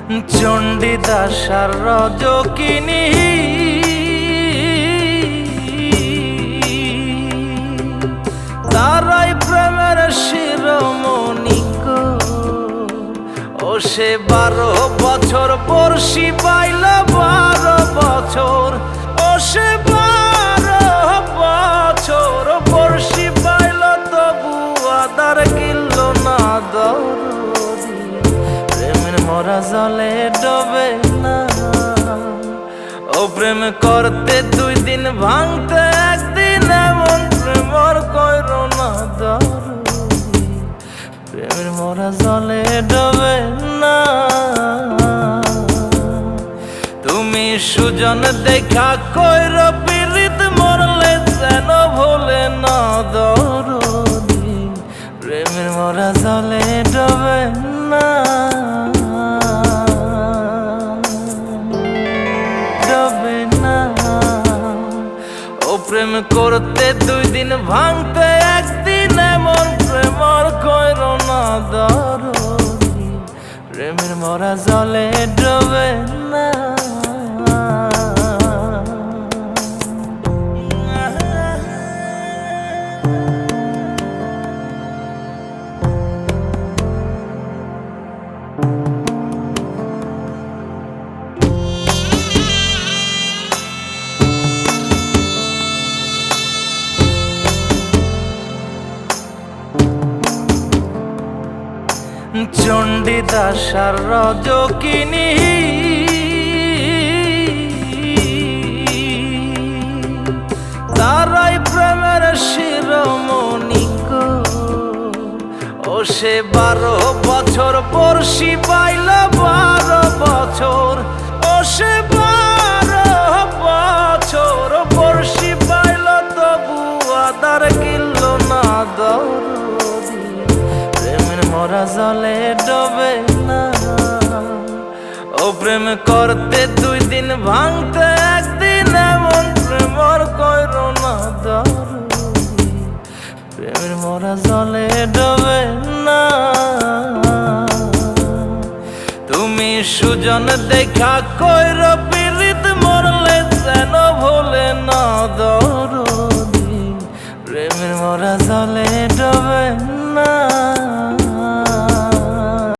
চণ্ডীদাস আর রজকিনী তারাই প্রেমের শিরোমণি গো। ও সে 12 বছর বর্ষি পাইল 12 বছর। ও সে 12 বছর বর্ষি পাইল তবু আদার গিলল না দরদি। প্রেমের মরা জলে ডোবে না। ও প্রেম করতে 2 দিন ভাঙতে 1 দিন এমন প্রেমর কইর না দরদি। প্রেমের মরা জলে ডোবে না। তুমি সুজন দেখা কইর পীড়িত মরলে যেন ভোলে না দরদি। প্রেমের মরা জলে ডোবে না, ডোবে না। ও প্রেম করতে 2 দিন ভাঙতে 1 দিন এমন প্রেমর কইর না দরদি। প্রেমের মরা জলে ডোবে না। চণ্ডীদাস আর রজকিনী তারাই প্রেমের শিরোমণি গো। ও সে 12 বছর বর্ষি পাইল 12 বছর। ও সে 12 বছর বর্ষি পাইল তবু আদার গিলল না দরদি। প্রেমের মরা জলে ডোবে না। ও প্রেম করতে 2 দিন ভাঙতে 1 দিন এমন প্রেমর কইর না দরদি। প্রেমের মরা জলে ডোবে না। তুমি সুজন দেখা কইর পীড়িত মরলে যেন ভোলে না দরদি। প্রেমের মরা জলে ডোবে